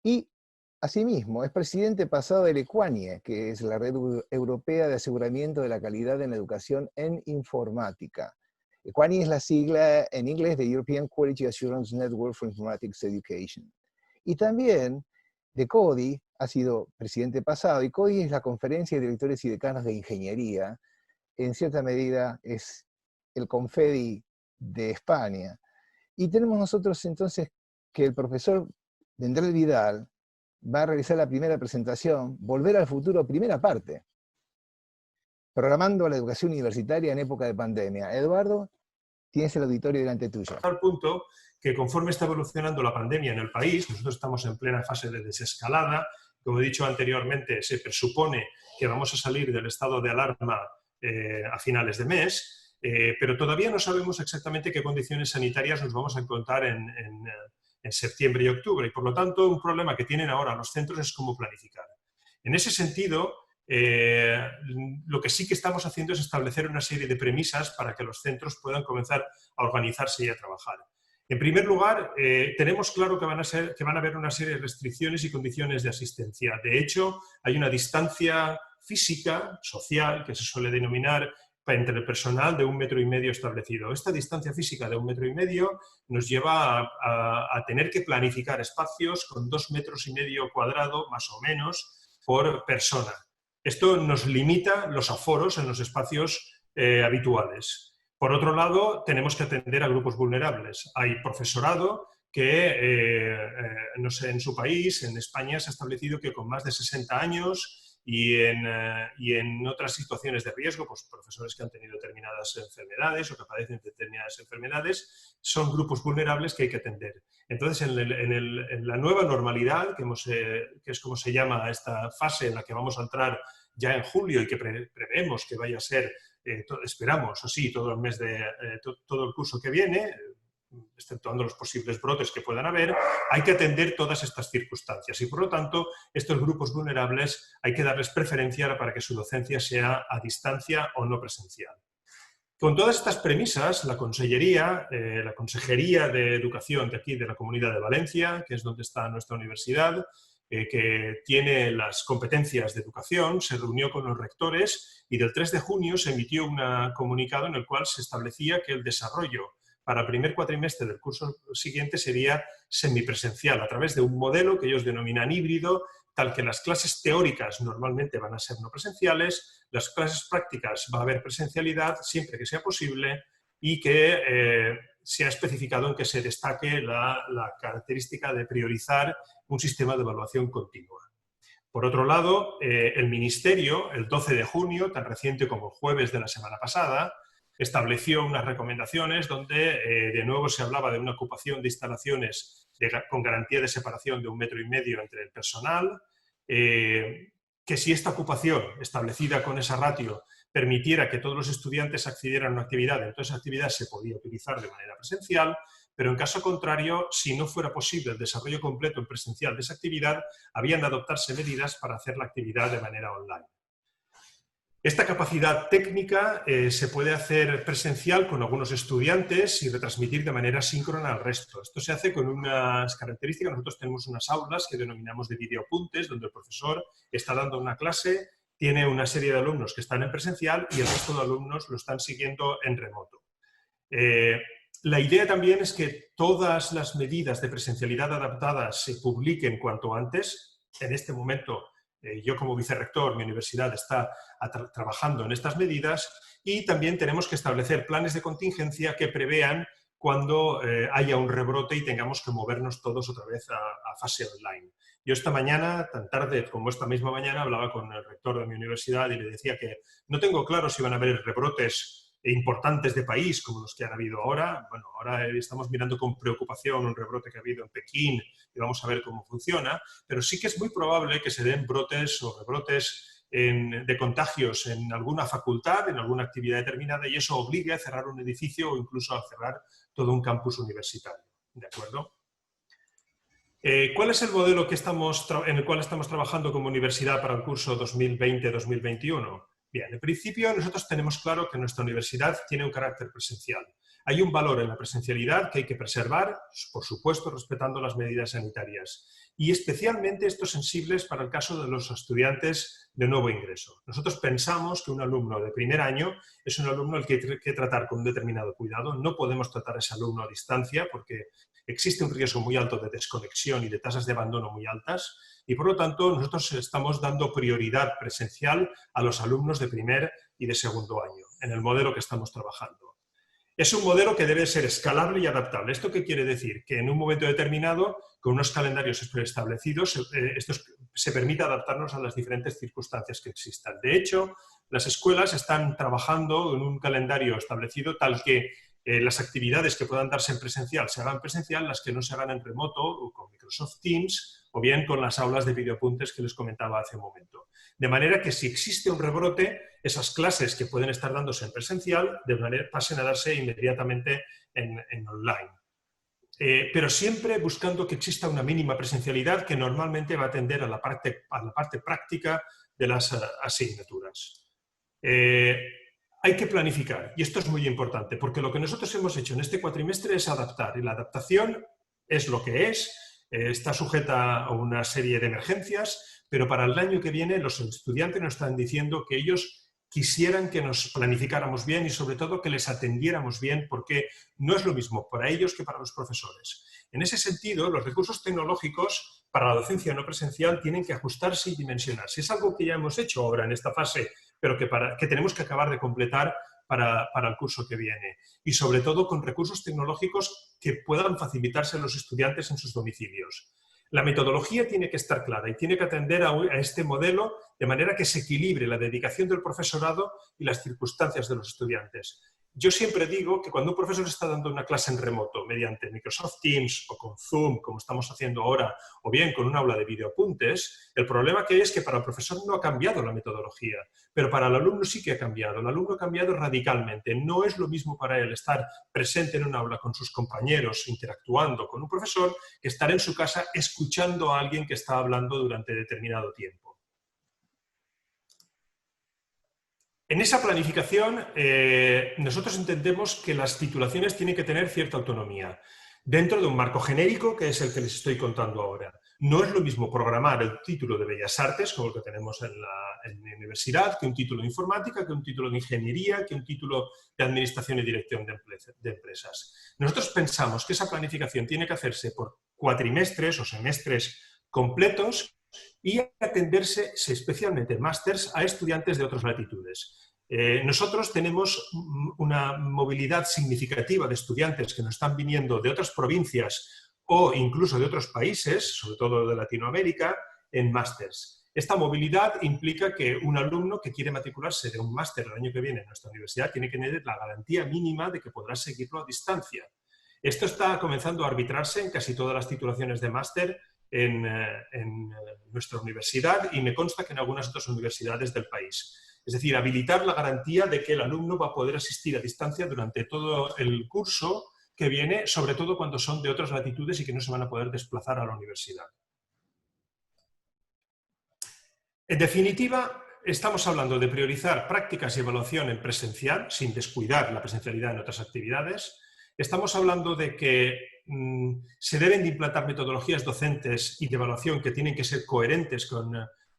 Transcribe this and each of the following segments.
Y asimismo es presidente pasado del EQUANIE, que es la Red Europea de Aseguramiento de la Calidad en la Educación en Informática. EQUANIE es la sigla en inglés de European Quality Assurance Network for Informatics Education. Y también de CODI, ha sido presidente pasado, y CODI es la Conferencia de Directores y Decanos de Ingeniería. En cierta medida es el CONFEDI de España. Y tenemos nosotros entonces que el profesor Dendrel Vidal va a realizar la primera presentación, Volver al Futuro, primera parte, programando la educación universitaria en época de pandemia. Eduardo, tienes el auditorio delante tuyo. Al punto que conforme está evolucionando la pandemia en el país, nosotros estamos en plena fase de desescalada, como he dicho anteriormente, se presupone que vamos a salir del estado de alarma a finales de mes, pero todavía no sabemos exactamente qué condiciones sanitarias nos vamos a encontrar en septiembre y octubre, y por lo tanto un problema que tienen ahora los centros es cómo planificar. En ese sentido, lo que sí que estamos haciendo es establecer una serie de premisas para que los centros puedan comenzar a organizarse y a trabajar. En primer lugar, tenemos claro que van a haber una serie de restricciones y condiciones de asistencia. De hecho, hay una distancia física, social, que se suele denominar entre el personal de 1,5 metros establecido. Esta distancia física de 1,5 metros nos lleva a tener que planificar espacios con 2,5 metros cuadrados, más o menos, por persona. Esto nos limita los aforos en los espacios habituales. Por otro lado, tenemos que atender a grupos vulnerables. Hay profesorado que, no sé, en su país, en España, se ha establecido que con más de 60 años y en otras situaciones de riesgo, pues profesores que han tenido determinadas enfermedades o que padecen determinadas enfermedades, son grupos vulnerables que hay que atender. Entonces, en la nueva normalidad, que es como se llama esta fase en la que vamos a entrar ya en julio y que prevemos que vaya a ser, esperamos así, todo el mes todo el curso que viene, exceptuando los posibles brotes que puedan haber, hay que atender todas estas circunstancias y, por lo tanto, estos grupos vulnerables hay que darles preferencia para que su docencia sea a distancia o no presencial. Con todas estas premisas, la Consejería de Educación de aquí, de la Comunidad de Valencia, que es donde está nuestra universidad, que tiene las competencias de educación, se reunió con los rectores y del 3 de junio se emitió un comunicado en el cual se establecía que el desarrollo para el primer cuatrimestre del curso siguiente sería semipresencial, a través de un modelo que ellos denominan híbrido, tal que las clases teóricas normalmente van a ser no presenciales, las clases prácticas va a haber presencialidad siempre que sea posible y que se ha especificado en que se destaque la característica de priorizar un sistema de evaluación continua. Por otro lado, el Ministerio, el 12 de junio, tan reciente como el jueves de la semana pasada, estableció unas recomendaciones donde de nuevo se hablaba de una ocupación de instalaciones con garantía de separación de 1,5 metros entre el personal, que si esta ocupación establecida con esa ratio permitiera que todos los estudiantes accedieran a una actividad, entonces esa actividad se podía utilizar de manera presencial, pero en caso contrario, si no fuera posible el desarrollo completo en presencial de esa actividad, habían de adoptarse medidas para hacer la actividad de manera online. Esta capacidad técnica se puede hacer presencial con algunos estudiantes y retransmitir de manera síncrona al resto. Esto se hace con unas características. Nosotros tenemos unas aulas que denominamos de videoapuntes, donde el profesor está dando una clase, tiene una serie de alumnos que están en presencial y el resto de alumnos lo están siguiendo en remoto. La idea también es que todas las medidas de presencialidad adaptadas se publiquen cuanto antes. En este momento, yo como vicerrector, mi universidad está trabajando en estas medidas y también tenemos que establecer planes de contingencia que prevean cuando haya un rebrote y tengamos que movernos todos otra vez a fase online. Yo esta mañana, tan tarde como esta misma mañana, hablaba con el rector de mi universidad y le decía que no tengo claro si van a haber rebrotes importantes de país como los que han habido ahora. Bueno, ahora estamos mirando con preocupación un rebrote que ha habido en Pekín y vamos a ver cómo funciona, pero sí que es muy probable que se den brotes o rebrotes de contagios en alguna facultad, en alguna actividad determinada, y eso obligue a cerrar un edificio o incluso a cerrar todo un campus universitario. ¿De acuerdo? ¿Cuál es el modelo en el cual estamos trabajando como universidad para el curso 2020-2021? Bien, en principio nosotros tenemos claro que nuestra universidad tiene un carácter presencial. Hay un valor en la presencialidad que hay que preservar, por supuesto, respetando las medidas sanitarias. Y especialmente estos sensibles para el caso de los estudiantes de nuevo ingreso. Nosotros pensamos que un alumno de primer año es un alumno al que hay que tratar con un determinado cuidado. No podemos tratar a ese alumno a distancia porque existe un riesgo muy alto de desconexión y de tasas de abandono muy altas. Y por lo tanto, nosotros estamos dando prioridad presencial a los alumnos de primer y de segundo año, en el modelo que estamos trabajando. Es un modelo que debe ser escalable y adaptable. ¿Esto qué quiere decir? Que en un momento determinado, con unos calendarios preestablecidos, se permite adaptarnos a las diferentes circunstancias que existan. De hecho, las escuelas están trabajando en un calendario establecido tal que las actividades que puedan darse en presencial se hagan presencial, las que no se hagan en remoto o con Microsoft Teams o bien con las aulas de videoapuntes que les comentaba hace un momento. De manera que si existe un rebrote, esas clases que pueden estar dándose en presencial pasen a darse inmediatamente en online. Pero siempre buscando que exista una mínima presencialidad que normalmente va a atender a la parte práctica de las asignaturas. Hay que planificar, y esto es muy importante, porque lo que nosotros hemos hecho en este cuatrimestre es adaptar, y la adaptación es lo que es, está sujeta a una serie de emergencias, pero para el año que viene los estudiantes nos están diciendo que ellos quisieran que nos planificáramos bien y sobre todo que les atendiéramos bien, porque no es lo mismo para ellos que para los profesores. En ese sentido, los recursos tecnológicos para la docencia no presencial tienen que ajustarse y dimensionarse. Es algo que ya hemos hecho ahora en esta fase, pero que tenemos que acabar de completar para el curso que viene. Y sobre todo con recursos tecnológicos que puedan facilitarse a los estudiantes en sus domicilios. La metodología tiene que estar clara y tiene que atender a este modelo de manera que se equilibre la dedicación del profesorado y las circunstancias de los estudiantes. Yo siempre digo que cuando un profesor está dando una clase en remoto mediante Microsoft Teams o con Zoom, como estamos haciendo ahora, o bien con un aula de videoapuntes, el problema que hay es que para el profesor no ha cambiado la metodología, pero para el alumno sí que ha cambiado. El alumno ha cambiado radicalmente. No es lo mismo para él estar presente en un aula con sus compañeros, interactuando con un profesor, que estar en su casa escuchando a alguien que está hablando durante determinado tiempo. En esa planificación, nosotros entendemos que las titulaciones tienen que tener cierta autonomía, dentro de un marco genérico que es el que les estoy contando ahora. No es lo mismo programar el título de Bellas Artes, como el que tenemos en la universidad, que un título de informática, que un título de ingeniería, que un título de administración y dirección de empresas. Nosotros pensamos que esa planificación tiene que hacerse por cuatrimestres o semestres completos y atenderse especialmente másters a estudiantes de otras latitudes. Nosotros tenemos una movilidad significativa de estudiantes que nos están viniendo de otras provincias o incluso de otros países, sobre todo de Latinoamérica, en másters. Esta movilidad implica que un alumno que quiere matricularse de un máster el año que viene en nuestra universidad tiene que tener la garantía mínima de que podrá seguirlo a distancia. Esto está comenzando a arbitrarse en casi todas las titulaciones de máster en nuestra universidad y me consta que en algunas otras universidades del país. Es decir, habilitar la garantía de que el alumno va a poder asistir a distancia durante todo el curso que viene, sobre todo cuando son de otras latitudes y que no se van a poder desplazar a la universidad. En definitiva, estamos hablando de priorizar prácticas y evaluación en presencial, sin descuidar la presencialidad en otras actividades. Estamos hablando de que se deben de implantar metodologías docentes y de evaluación que tienen que ser coherentes con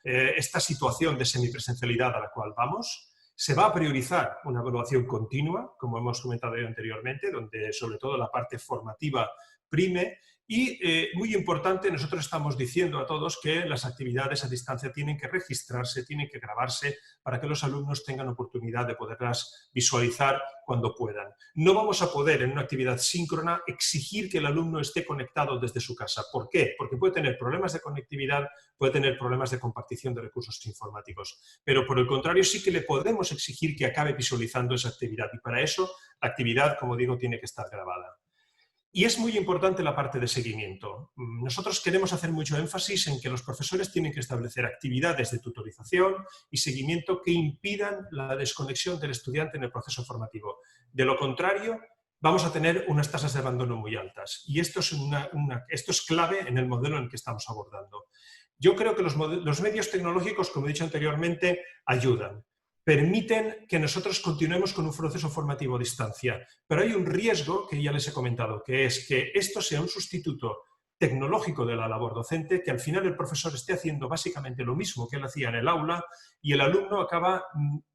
esta situación de semipresencialidad a la cual vamos. Se va a priorizar una evaluación continua, como hemos comentado anteriormente, donde sobre todo la parte formativa prime. Y, muy importante, nosotros estamos diciendo a todos que las actividades a distancia tienen que registrarse, tienen que grabarse para que los alumnos tengan oportunidad de poderlas visualizar cuando puedan. No vamos a poder en una actividad síncrona exigir que el alumno esté conectado desde su casa. ¿Por qué? Porque puede tener problemas de conectividad, puede tener problemas de compartición de recursos informáticos. Pero por el contrario sí que le podemos exigir que acabe visualizando esa actividad y para eso la actividad, como digo, tiene que estar grabada. Y es muy importante la parte de seguimiento. Nosotros queremos hacer mucho énfasis en que los profesores tienen que establecer actividades de tutorización y seguimiento que impidan la desconexión del estudiante en el proceso formativo. De lo contrario, vamos a tener unas tasas de abandono muy altas. Y esto es clave en el modelo en el que estamos abordando. Yo creo que los medios tecnológicos, como he dicho anteriormente, ayudan. permiten que nosotros continuemos con un proceso formativo a distancia. Pero hay un riesgo que ya les he comentado, que es que esto sea un sustituto tecnológico de la labor docente, que al final el profesor esté haciendo básicamente lo mismo que él hacía en el aula y el alumno acaba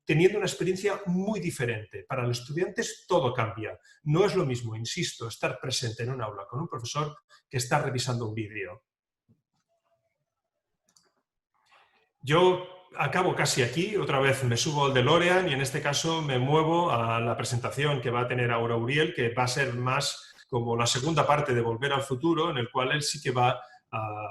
teniendo una experiencia muy diferente. Para los estudiantes todo cambia. No es lo mismo, insisto, estar presente en un aula con un profesor que estar revisando un vídeo. Yo acabo casi aquí, otra vez me subo al DeLorean y en este caso me muevo a la presentación que va a tener ahora Uriel, que va a ser más como la segunda parte de Volver al Futuro, en el cual él sí que va a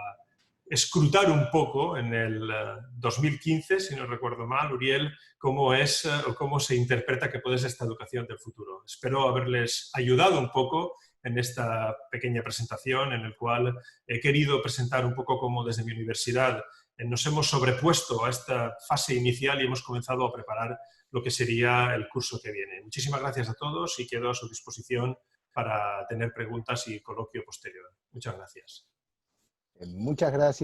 escrutar un poco en el 2015, si no recuerdo mal, Uriel, cómo es o cómo se interpreta que puede ser esta educación del futuro. Espero haberles ayudado un poco en esta pequeña presentación, en el cual he querido presentar un poco cómo desde mi universidad nos hemos sobrepuesto a esta fase inicial y hemos comenzado a preparar lo que sería el curso que viene. Muchísimas gracias a todos y quedo a su disposición para tener preguntas y coloquio posterior. Muchas gracias. Muchas gracias.